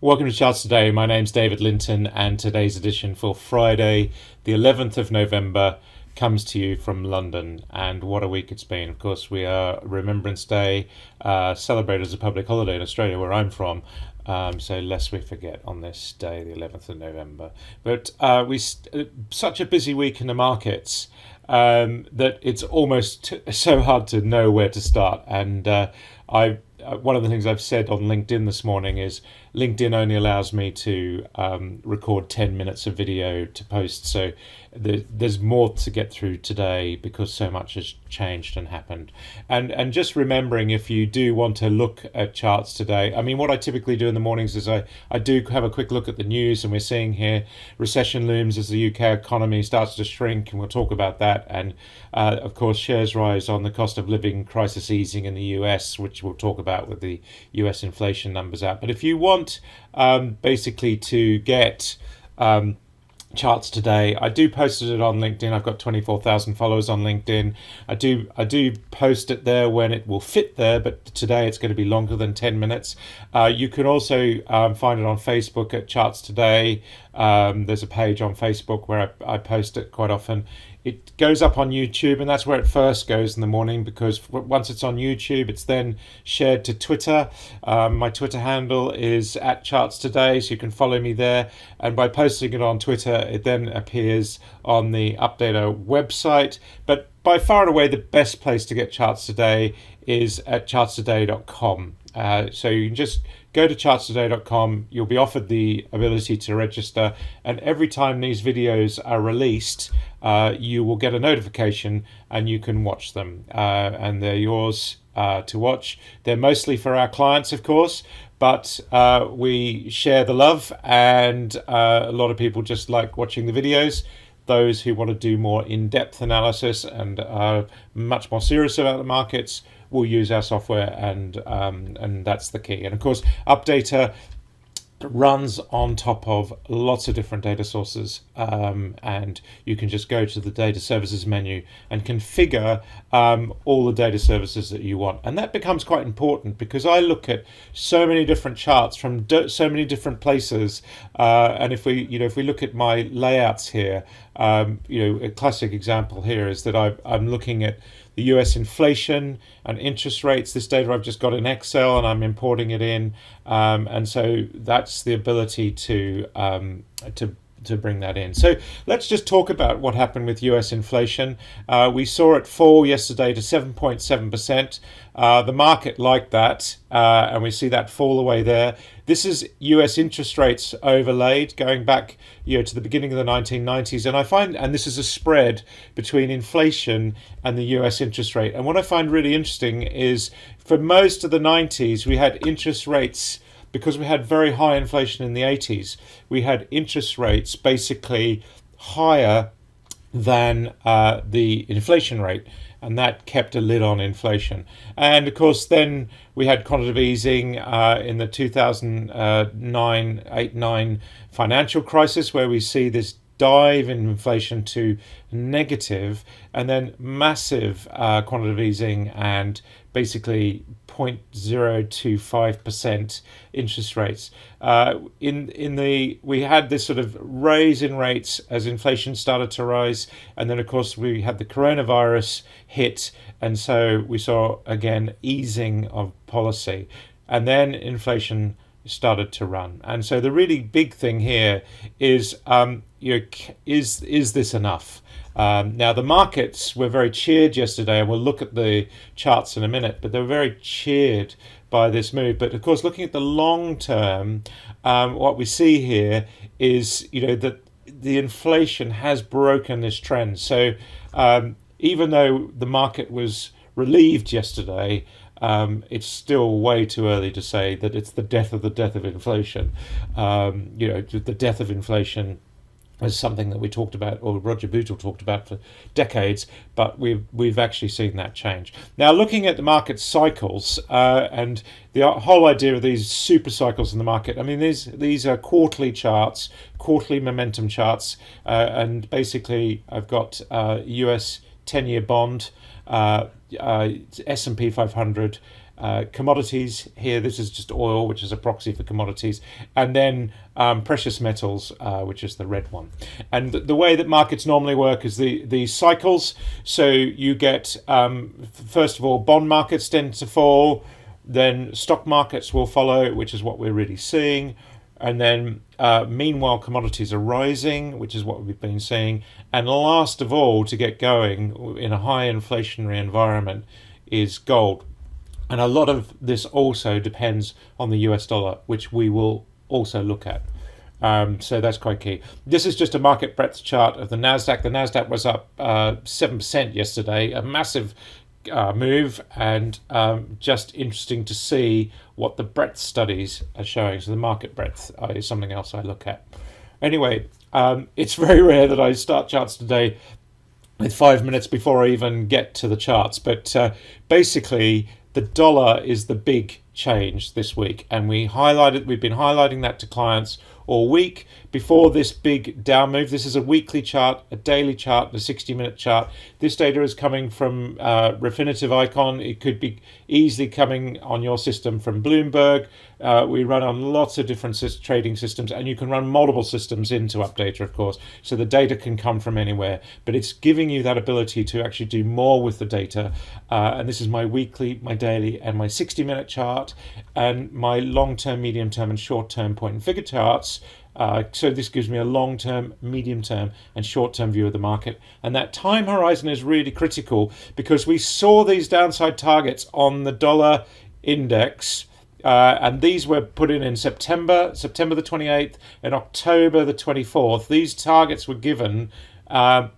Welcome to Charts Today. My name's David Linton, and today's edition for Friday, the 11th of November, comes to you from London. And what a week it's been. Of course, we are Remembrance Day, celebrated as a public holiday in Australia, where I'm from. So lest we forget on this day, the 11th of November. But such a busy week in the markets that it's almost so hard to know where to start. And one of the things I've said on LinkedIn this morning is LinkedIn only allows me to record 10 minutes of video to post. So there's more to get through today because so much has changed and happened. And just remembering, if you do want to look at charts today, I mean, what I typically do in the mornings is I do have a quick look at the news, and we're seeing here recession looms as the UK economy starts to shrink, and we'll talk about that. And of course, shares rise on the cost of living crisis easing in the US, which we'll talk about with the US inflation numbers out. But if you want basically to get charts today, I do posted it on LinkedIn. I've got 24,000 followers on LinkedIn. I do post it there when it will fit there, but today it's going to be longer than 10 minutes. You can also find it on Facebook at Charts Today. There's a page on Facebook where I post it quite often. It goes up on YouTube, and that's where it first goes in the morning, because once it's on YouTube, it's then shared to Twitter. My Twitter handle is @ChartsToday, so you can follow me there. And by posting it on Twitter, it then appears on the Updata website. But by far and away, the best place to get Charts Today is at chartstoday.com. So you can just go to chartstoday.com. You'll be offered the ability to register, and every time these videos are released, you will get a notification and you can watch them. And they're yours to watch. They're mostly for our clients, of course, but we share the love, and a lot of people just like watching the videos. Those who want to do more in-depth analysis and are much more serious about the markets will use our software, and that's the key. And of course, Updata runs on top of lots of different data sources, and you can just go to the data services menu and configure all the data services that you want. And that becomes quite important, because I look at so many different charts from so many different places, and if we look at my layouts here, a classic example here is that I'm looking at the US inflation and interest rates. This data I've just got in Excel, and I'm importing it in, and so that's the ability to bring that in. So let's just talk about what happened with US inflation. We saw it fall yesterday to 7.7%. The market liked that, and we see that fall away there. This is US interest rates overlaid going back to the beginning of the 1990s, and I find, and this is a spread between inflation and the US interest rate. And what I find really interesting is, for most of the 90s, we had interest rates, because we had very high inflation in the 80s, we had interest rates basically higher than the inflation rate, and that kept a lid on inflation. And of course, then we had quantitative easing in the 2008-9 financial crisis, where we see this dive in inflation to negative, and then massive quantitative easing and basically 0.025% interest rates. We had this sort of raise in rates as inflation started to rise, and then of course we had the coronavirus hit, and so we saw again easing of policy, and then inflation started to run. And so the really big thing here is, is this enough? Now, the markets were very cheered yesterday, and we'll look at the charts in a minute, but they were very cheered by this move. But of course, looking at the long term, what we see here is, that the inflation has broken this trend. So even though the market was relieved yesterday, it's still way too early to say that it's the death of inflation. The death of inflation is something that we talked about, or Roger Bootle talked about, for decades, but we've actually seen that change. Now, looking at the market cycles, and the whole idea of these super cycles in the market, I mean, these are quarterly charts, quarterly momentum charts, and basically I've got US 10-year bond, S&P 500, commodities here. This is just oil, which is a proxy for commodities, and then precious metals, which is the red one. And the way that markets normally work is the cycles. So you get, first of all, bond markets tend to fall, then stock markets will follow, which is what we're really seeing. And then, meanwhile, commodities are rising, which is what we've been seeing. And last of all, to get going in a high inflationary environment, is gold. And a lot of this also depends on the US dollar, which we will also look at. So that's quite key. This is just a market breadth chart of the Nasdaq. The Nasdaq was up 7% yesterday, a massive move, and just interesting to see what the breadth studies are showing. So the market breadth is something else I look at. Anyway, it's very rare that I start charts today with 5 minutes before I even get to the charts, but basically the dollar is the big change this week, and we've been highlighting that to clients all week before this big down move. This is a weekly chart, a daily chart, a 60-minute chart. This data is coming from Refinitiv Icon. It could be easily coming on your system from Bloomberg. We run on lots of different trading systems, and you can run multiple systems into Updata, of course, so the data can come from anywhere, but it's giving you that ability to actually do more with the data. And this is my weekly, my daily, and my 60-minute chart, and my long-term, medium-term, and short-term point and figure charts. So this gives me a long-term, medium-term, and short-term view of the market. And that time horizon is really critical because we saw these downside targets on the dollar index, and these were put in September the 28th and October the 24th. These targets were given, and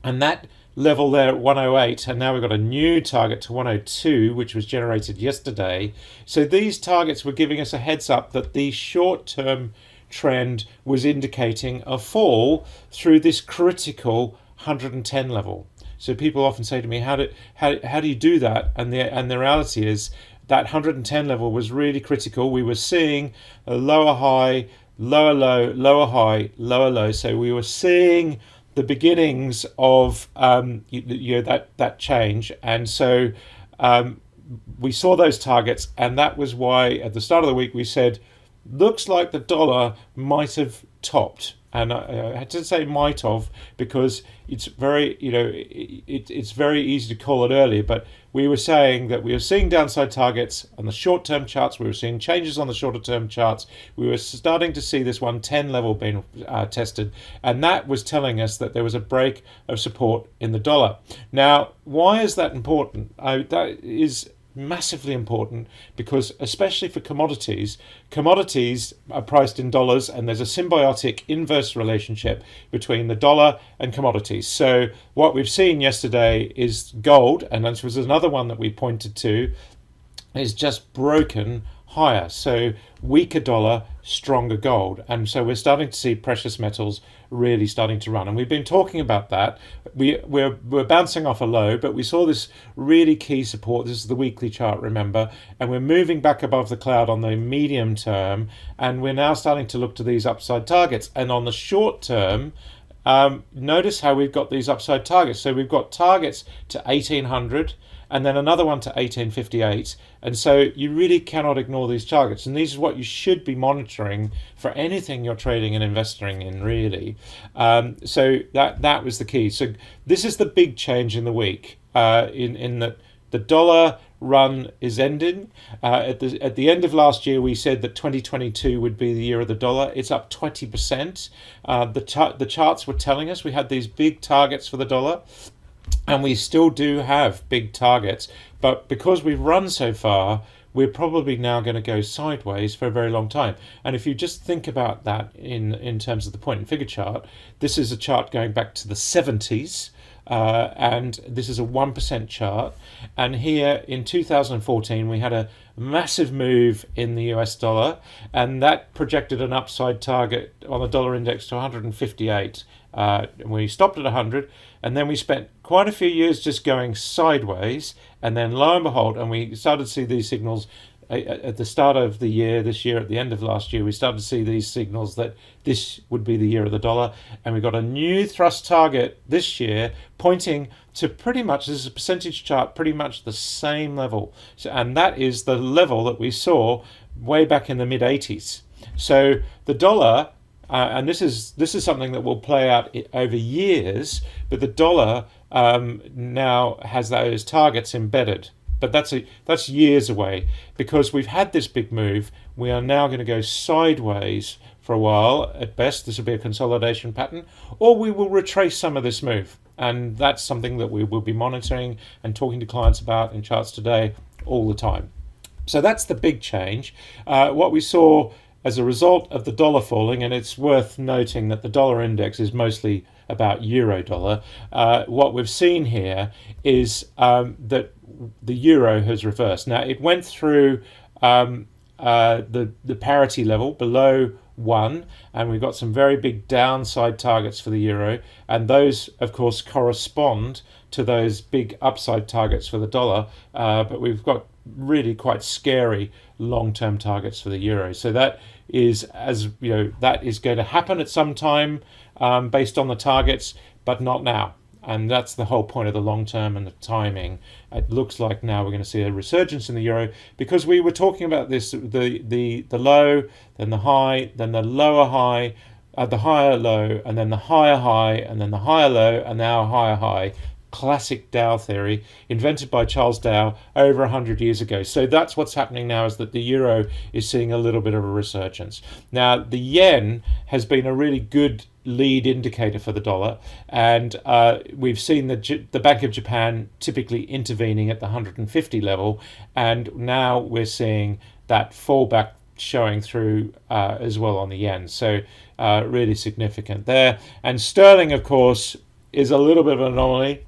that level there at 108, and now we've got a new target to 102, which was generated yesterday. So these targets were giving us a heads up that the short-term trend was indicating a fall through this critical 110 level. So people often say to me, how do you do that? And the reality is that 110 level was really critical. We were seeing a lower high, lower low, lower high, lower low. So we were seeing the beginnings of that change, and so we saw those targets, and that was why at the start of the week we said, looks like the dollar might have topped. And I had to say might have because it's very, it's very easy to call it early, but we were saying that we were seeing downside targets on the short-term charts, we were seeing changes on the shorter-term charts, we were starting to see this 110 level being tested, and that was telling us that there was a break of support in the dollar. Now, why is that important? That is massively important because, especially for commodities are priced in dollars, and there's a symbiotic inverse relationship between the dollar and commodities. So what we've seen yesterday is gold, and this was another one that we pointed to, is just broken higher. So weaker dollar, stronger gold. And so we're starting to see precious metals really starting to run. And we've been talking about that. We're bouncing off a low, but we saw this really key support. This is the weekly chart, remember, and we're moving back above the cloud on the medium term, and we're now starting to look to these upside targets. And on the short term, notice how we've got these upside targets. So we've got targets to 1800 and then another one to 1858, and so you really cannot ignore these targets, and these are what you should be monitoring for anything you're trading and investing in, really. So that was the key. So this is the big change in the week, in that the dollar run is ending. At the end of last year, we said that 2022 would be the year of the dollar. It's up 20%. The charts were telling us we had these big targets for the dollar, and we still do have big targets, but because we've run so far, we're probably now going to go sideways for a very long time. And if you just think about that in terms of the point and figure chart, this is a chart going back to the 70s, and this is a 1% chart. And here in 2014, we had a massive move in the US dollar, and that projected an upside target on the dollar index to 158. We stopped at 100, and then we spent quite a few years just going sideways, and then lo and behold, and we started to see these signals at the start of the year, this year, at the end of last year, we started to see these signals that this would be the year of the dollar. And we got a new thrust target this year pointing to pretty much, this is a percentage chart, pretty much the same level. So, and that is the level that we saw way back in the mid 80s. So the dollar, and this is something that will play out over years, but the dollar now has those targets embedded. But that's years away, because we've had this big move. We are now going to go sideways for a while. At best, this will be a consolidation pattern, or we will retrace some of this move. And that's something that we will be monitoring and talking to clients about in charts today all the time. So that's the big change. What we saw as a result of the dollar falling, and it's worth noting that the dollar index is mostly about euro dollar. What we've seen here is that the euro has reversed. Now, it went through the parity level below 1, and we've got some very big downside targets for the euro, and those of course correspond to those big upside targets for the dollar, but we've got really quite scary long-term targets for the euro. So that is, as you know, that is going to happen at some time based on the targets, but not now. And that's the whole point of the long term and the timing. It looks like now we're going to see a resurgence in the euro, because we were talking about this, the low, then the high, then the lower high, the higher low, and then the higher high, and then the higher low, and now higher high. Classic Dow theory, invented by Charles Dow over 100 years ago. So that's what's happening now, is that the euro is seeing a little bit of a resurgence. Now, the yen has been a really good lead indicator for the dollar, and we've seen the Bank of Japan typically intervening at the 150 level, and now we're seeing that fallback showing through as well on the yen. So really significant there. And sterling, of course, is a little bit of an anomaly.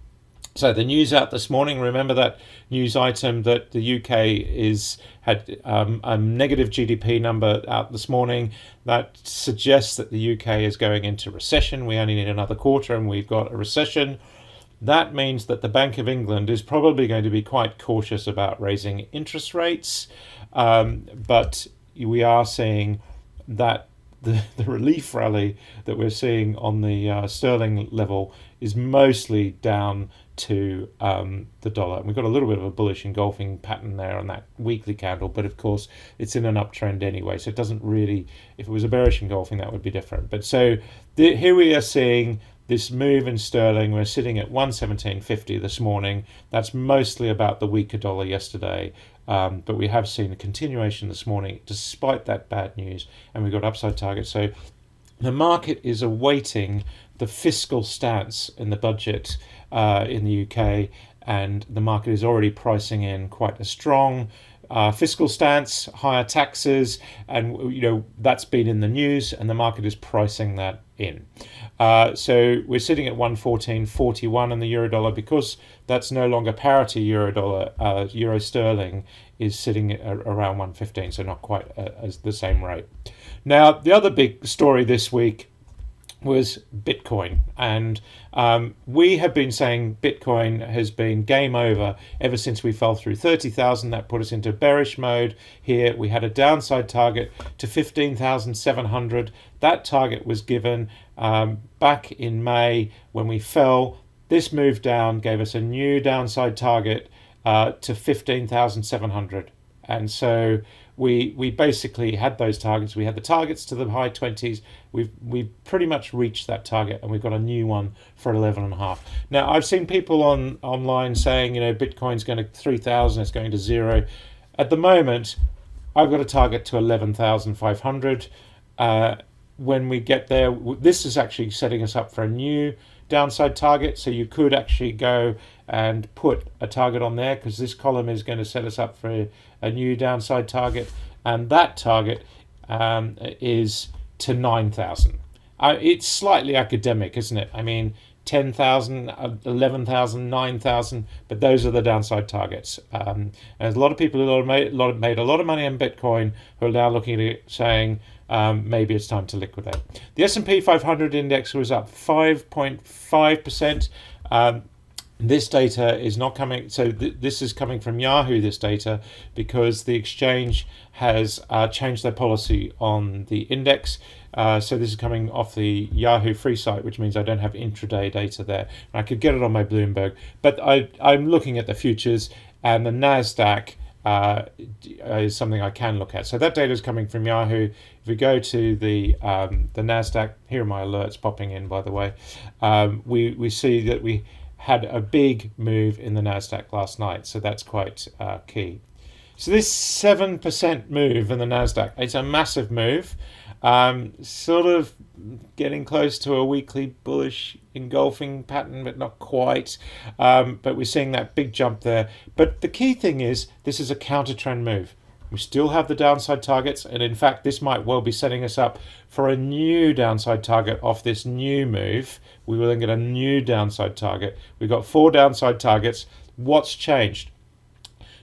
So the news out this morning, remember that news item that the UK had a negative GDP number out this morning that suggests that the UK is going into recession. We only need another quarter and we've got a recession. That means that the Bank of England is probably going to be quite cautious about raising interest rates, but we are seeing that the relief rally that we're seeing on the sterling level is mostly down to the dollar. And we've got a little bit of a bullish engulfing pattern there on that weekly candle, but of course it's in an uptrend anyway, so it doesn't really, if it was a bearish engulfing, that would be different. But so here we are seeing this move in sterling. We're sitting at 117.50 this morning. That's mostly about the weaker dollar yesterday. But we have seen a continuation this morning despite that bad news, and we've got upside targets. So the market is awaiting the fiscal stance in the budget in the UK, and the market is already pricing in quite a strong fiscal stance, higher taxes, and that's been in the news, and the market is pricing that in. So we're sitting at 114.41 in the euro dollar, because that's no longer parity euro dollar. Euro sterling is sitting at around 115, so not quite as the same rate. Now, the other big story this week was Bitcoin, and we have been saying Bitcoin has been game over ever since we fell through 30,000. That put us into bearish mode here. We had a downside target to 15,700. That target was given back in May when we fell. This move down gave us a new downside target to 15,700, and so we basically had those targets. We had the targets to the high 20s. We've pretty much reached that target, and we've got a new one for 11.5. Now, I've seen people online saying, Bitcoin's going to 3,000, it's going to zero. At the moment, I've got a target to 11,500. When we get there, this is actually setting us up for a new downside target. So you could actually go and put a target on there, because this column is going to set us up for a new downside target, and that target is to 9,000. It's slightly academic, isn't it? I mean, 10,000, 11,000, 9,000, but those are the downside targets. And there's a lot of people who have made a lot of money on Bitcoin who are now looking at it saying, maybe it's time to liquidate. The S&P 500 index was up 5.5%. This data is not coming, so this is coming from Yahoo, this data, because the exchange has changed their policy on the index. So this is coming off the Yahoo free site, which means I don't have intraday data there. I could get it on my Bloomberg, but I'm looking at the futures, and the NASDAQ is something I can look at. So that data is coming from Yahoo. If we go to the NASDAQ, here are my alerts popping in, by the way. We see that we had a big move in the NASDAQ last night, so that's quite key. So this 7% move in the NASDAQ, it's a massive move, sort of getting close to a weekly bullish engulfing pattern, but not quite. But we're seeing that big jump there. But the key thing is this is a counter trend move. We still have the downside targets, and in fact, this might well be setting us up for a new downside target off this new move. We will then get a new downside target. We've got 4 downside targets. What's changed?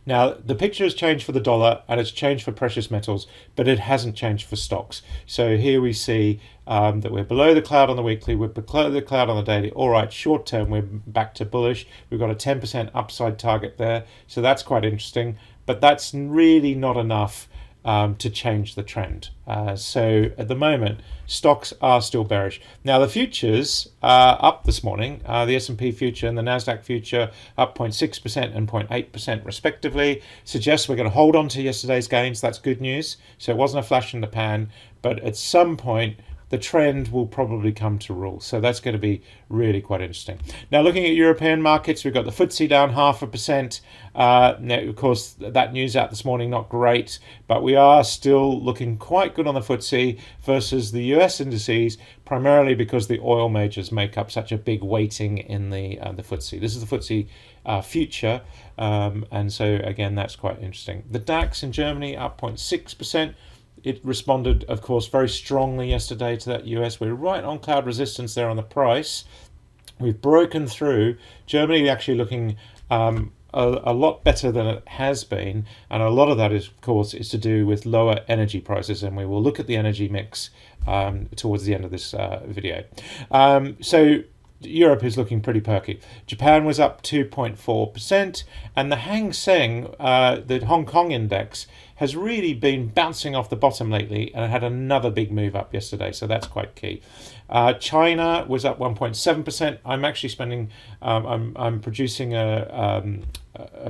Now, the picture has changed for the dollar and it's changed for precious metals, but it hasn't changed for stocks. So here we see that we're below the cloud on the weekly, we're below the cloud on the daily. All right, short term, we're back to bullish. We've got a 10% upside target there. So that's quite interesting, but that's really not enough to change the trend. So at the moment, stocks are still bearish. Now the futures are up this morning. The S&P future and the Nasdaq future up 0.6% and 0.8% respectively. Suggests we're going to hold on to yesterday's gains. That's good news. So it wasn't a flash in the pan, but at some point the trend will probably come to rule. So that's going to be really quite interesting. Now, looking at European markets, we've got the FTSE down 0.5%. Now, of course, that news out this morning, not great, but we are still looking quite good on the FTSE versus the US indices, primarily because the oil majors make up such a big weighting in the FTSE. This is the FTSE future, and so again, that's quite interesting. The DAX in Germany up 0.6%. It responded, of course, very strongly yesterday to that US. We're right on cloud resistance there on the price. We've broken through. Germany actually looking a lot better than it has been, and a lot of that is, of course, is to do with lower energy prices, and we will look at the energy mix towards the end of this video. So Europe is looking pretty perky. Japan was up 2.4%, and the Hang Seng, the Hong Kong index, has really been bouncing off the bottom lately, and it had another big move up yesterday, so that's quite key. China was up 1.7%. I'm actually spending, I'm producing a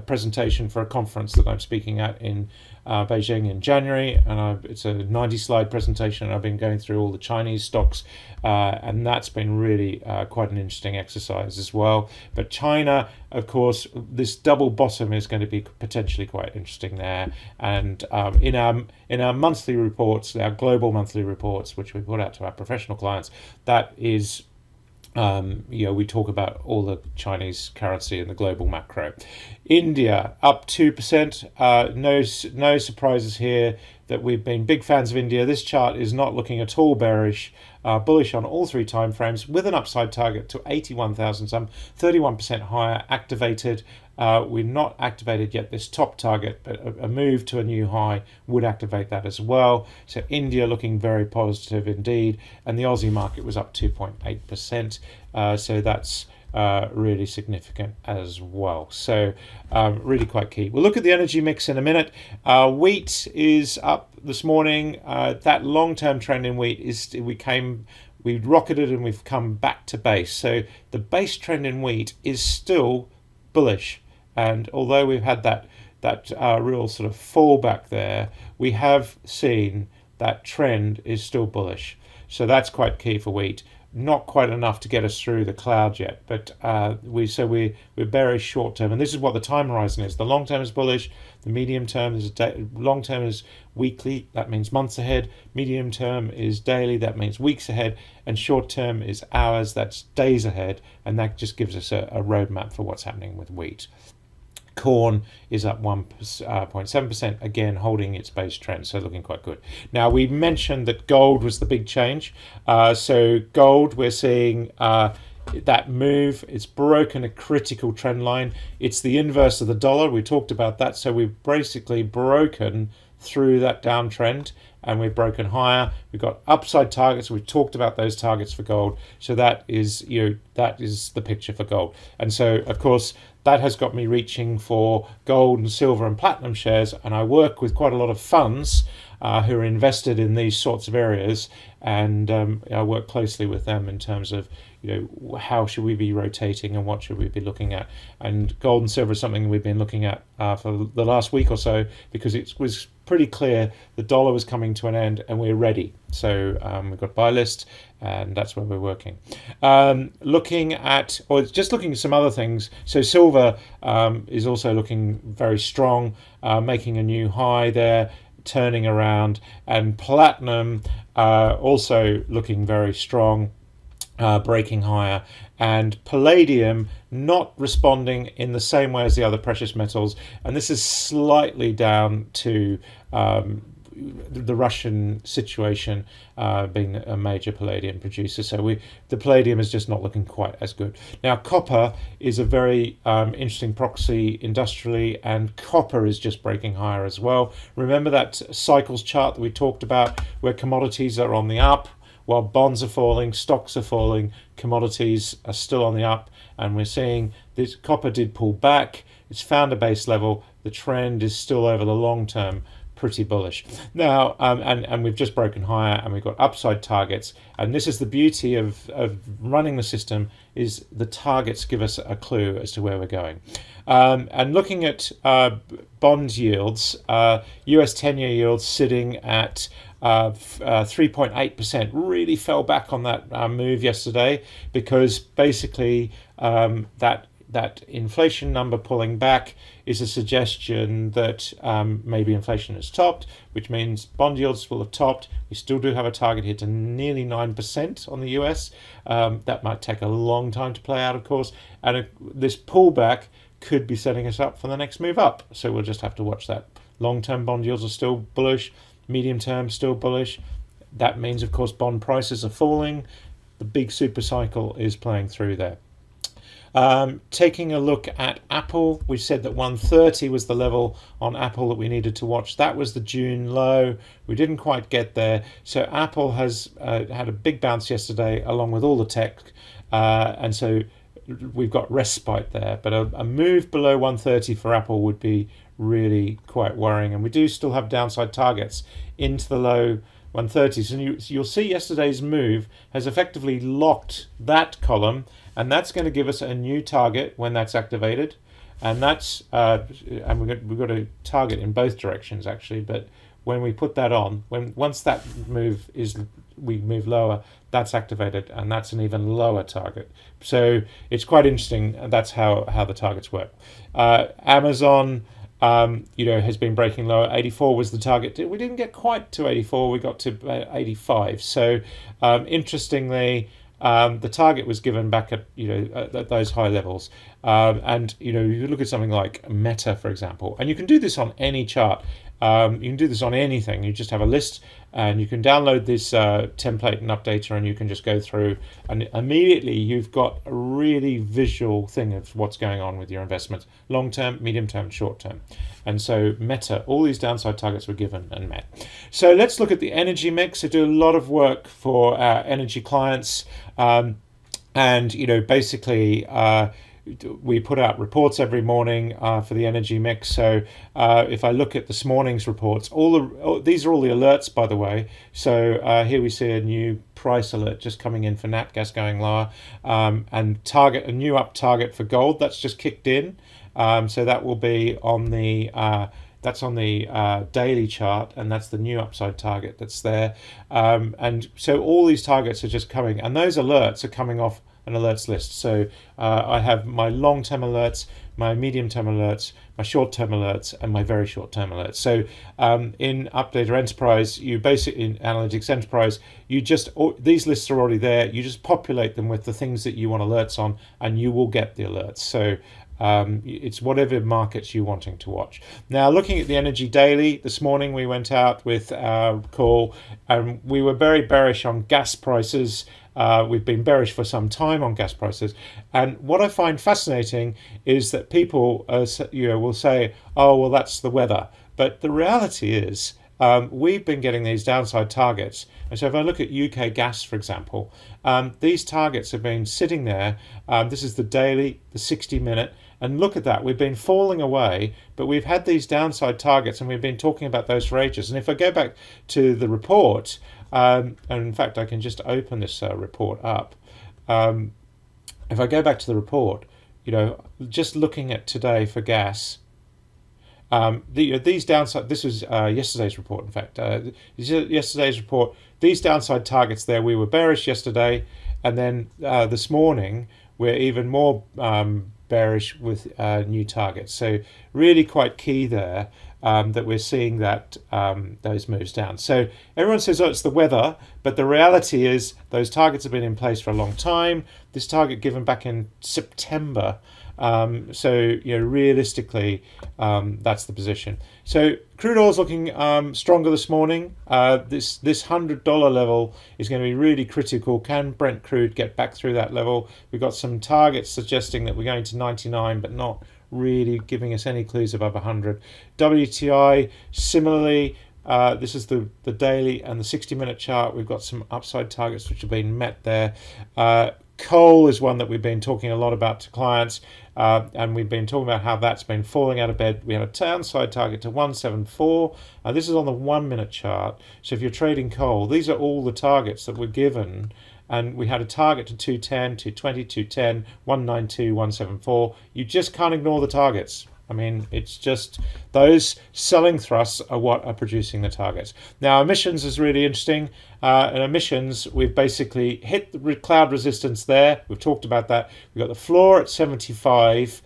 presentation for a conference that I'm speaking at in Beijing in January, and it's a 90-slide presentation. I've been going through all the Chinese stocks, and that's been really quite an interesting exercise as well. But China, of course, this double bottom is going to be potentially quite interesting there. And in our monthly reports, our global monthly reports, which we put out to our professional clients, that is, we talk about all the Chinese currency and the global macro. India up 2%. No surprises here that we've been big fans of India. This chart is not looking at all bearish. Bullish on all 3 time frames with an upside target to 81,000, some 31% higher, activated. We're not activated yet this top target, but a move to a new high would activate that as well. So India looking very positive indeed, and the Aussie market was up 2.8%. So that's really significant as well. So really quite key. We'll look at the energy mix in a minute. Wheat is up this morning. That long-term trend in wheat is we rocketed and we've come back to base. So the base trend in wheat is still bullish. And although we've had that real sort of fallback there, we have seen that trend is still bullish. So that's quite key for wheat. Not quite enough to get us through the cloud yet, but we're bearish short term, and this is what the time horizon is. The long term is bullish. The medium term is long term is weekly. That means months ahead. Medium term is daily. That means weeks ahead, and short term is hours. That's days ahead, and that just gives us a roadmap for what's happening with wheat. Corn is up 1.7%, again holding its base trend, so looking quite good. Now, we mentioned that gold was the big change. So gold, we're seeing that move. It's broken a critical trend line. It's the inverse of the dollar. We talked about that. So we've basically broken through that downtrend, and we've broken higher. We've got upside targets. We've talked about those targets for gold. So that is the picture for gold. And so, of course, that has got me reaching for gold and silver and platinum shares. And I work with quite a lot of funds who are invested in these sorts of areas, and I work closely with them in terms of how should we be rotating and what should we be looking at. And gold and silver is something we've been looking at for the last week or so, because it was pretty clear the dollar was coming to an end and we're ready. So we've got buy list, and that's where we're working. Looking at some other things. So silver is also looking very strong, making a new high there, turning around, and platinum also looking very strong, breaking higher, and palladium not responding in the same way as the other precious metals, and this is slightly down to the Russian situation being a major palladium producer. So the palladium is just not looking quite as good. Now copper is a very interesting proxy industrially, and copper is just breaking higher as well. Remember that cycles chart that we talked about, where commodities are on the up while bonds are falling, stocks are falling, commodities are still on the up, and we're seeing this copper did pull back. It's found a base level. The trend is still over the long term pretty bullish. Now, and we've just broken higher, and we've got upside targets. And this is the beauty of running the system, is the targets give us a clue as to where we're going. And looking at bond yields, US 10-year yields sitting at 3.8%, really fell back on that move yesterday, because basically that inflation number pulling back is a suggestion that maybe inflation has topped, which means bond yields will have topped. We still do have a target here to nearly 9% on the US. That might take a long time to play out, of course, and this pullback could be setting us up for the next move up. So we'll just have to watch that. Long-term bond yields are still bullish, medium-term still bullish. That means, of course, bond prices are falling. The big super cycle is playing through there. Taking a look at Apple, we said that 130 was the level on Apple that we needed to watch. That was the June low. We didn't quite get there. So Apple has had a big bounce yesterday, along with all the tech, and so we've got respite there. But a move below 130 for Apple would be really quite worrying, and we do still have downside targets into the low 130s, and you'll see yesterday's move has effectively locked that column, and that's going to give us a new target when that's activated, and that's and we've got a target in both directions actually. But when we put that on, once that we move lower, that's activated, and that's an even lower target. So it's quite interesting, and that's how the targets work. Amazon has been breaking lower. 84 was the target. We didn't get quite to 84. We got to 85. So interestingly, the target was given back at those high levels. And you look at something like Meta, for example, and you can do this on any chart. You can do this on anything. You just have a list, and you can download this template and Updata, and you can just go through, and immediately you've got a really visual thing of what's going on with your investments, long term, medium term, short term. And so Meta, all these downside targets were given and met. So let's look at the energy mix. I do a lot of work for our energy clients, and basically we put out reports every morning for the energy mix. So if I look at this morning's reports, these are all the alerts, by the way. So here we see a new price alert just coming in for nat gas going lower, and a new up target for gold that's just kicked in. So that will be on the that's on the daily chart, and that's the new upside target that's there. And so all these targets are just coming, and those alerts are coming off an alerts list. So I have my long-term alerts, my medium-term alerts, my short-term alerts, and my very short-term alerts. So in Updata Enterprise, in Analytics Enterprise, these lists are already there. You just populate them with the things that you want alerts on, and you will get the alerts. So it's whatever markets you're wanting to watch. Now, looking at the energy daily, this morning we went out with our call, and we were very bearish on gas prices. We've been bearish for some time on gas prices, and what I find fascinating is that people will say, "Oh, well, that's the weather." But the reality is, we've been getting these downside targets. And so if I look at UK gas, for example, these targets have been sitting there. This is the daily, the 60-minute. And look at that. We've been falling away, but we've had these downside targets and we've been talking about those for ages. And if I go back to the report, and in fact, I can just open this report up. If I go back to the report, just looking at today for gas, these downside, this was yesterday's report, in fact. Yesterday's report, these downside targets there, we were bearish yesterday, and then this morning, we're even more bearish with new targets. So really quite key there that we're seeing that those moves down. So everyone says, oh, it's the weather, but the reality is those targets have been in place for a long time. This target given back in September. So realistically, that's the position. So crude oil is looking stronger this morning. This $100 level is going to be really critical. Can Brent crude get back through that level? We've got some targets suggesting that we're going to 99, but not really giving us any clues above 100. WTI similarly. This is the daily and the 60-minute chart. We've got some upside targets which have been met there. Coal is one that we've been talking a lot about to clients, and we've been talking about how that's been falling out of bed. We had a downside target to 174. This is on the 1-minute chart. So if you're trading coal, these are all the targets that were given. And we had a target to 210, 220, 210, 192, 174. You just can't ignore the targets. I mean, it's just those selling thrusts are what are producing the targets. Now, emissions is really interesting. And emissions, we've basically hit the cloud resistance there. We've talked about that. We've got the floor at 75.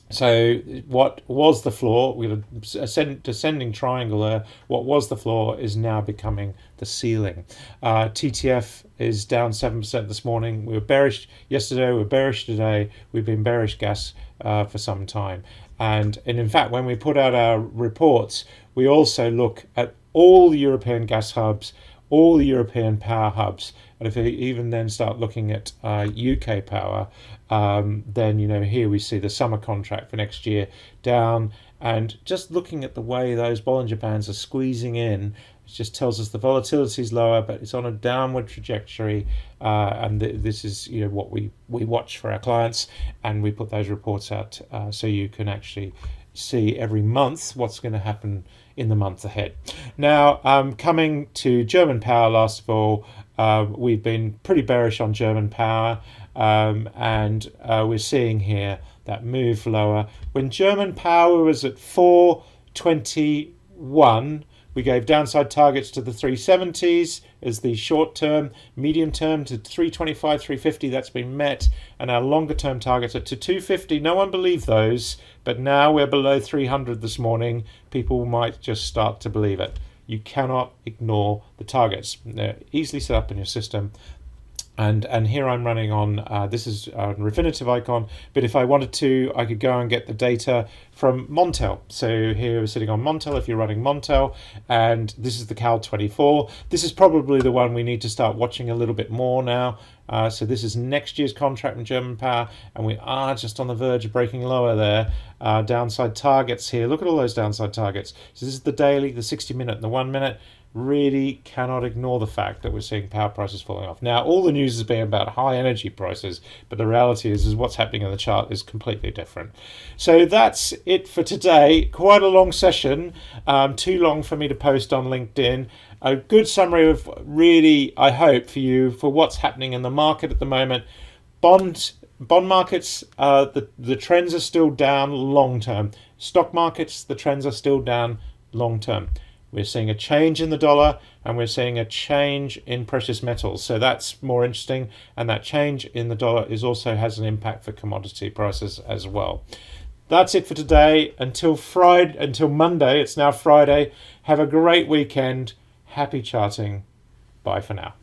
So what was the floor? We had a descending triangle there. What was the floor is now becoming the ceiling. TTF is down 7% this morning. We were bearish yesterday. We're bearish today. We've been bearish gas for some time. And in fact, when we put out our reports, we also look at all the European gas hubs, all the European power hubs. And if we even then start looking at UK power, then, here we see the summer contract for next year down. And just looking at the way those Bollinger Bands are squeezing in, it just tells us the volatility is lower, but it's on a downward trajectory. And this is what we watch for our clients, and we put those reports out so you can actually see every month what's going to happen in the month ahead. Now, coming to German power, last of all, we've been pretty bearish on German power, and we're seeing here that move lower. When German power was at 421, we gave downside targets to the 370s as the short term, medium term to 325, 350. That's been met, and our longer term targets are to 250. No one believed those, but now we're below 300 this morning. People might just start to believe it. You cannot ignore the targets. They're easily set up in your system. And here I'm running on, this is a Refinitiv icon, but if I wanted to, I could go and get the data from Montel. So here we're sitting on Montel if you're running Montel, and this is the Cal 24. This is probably the one we need to start watching a little bit more now. So this is next year's contract in German power, and we are just on the verge of breaking lower there. Downside targets here. Look at all those downside targets. So this is the daily, the 60-minute, and the 1-minute. Really cannot ignore the fact that we're seeing power prices falling off. Now, all the news has been about high energy prices, but the reality is what's happening in the chart is completely different. So that's it for today. Quite a long session, too long for me to post on LinkedIn. A good summary of really, I hope, for you, for what's happening in the market at the moment. Bond markets, the trends are still down long term. Stock markets, the trends are still down long term. We're seeing a change in the dollar, and we're seeing a change in precious metals. So that's more interesting. And that change in the dollar also has an impact for commodity prices as well. That's it for today. Until Monday, it's now Friday. Have a great weekend. Happy charting. Bye for now.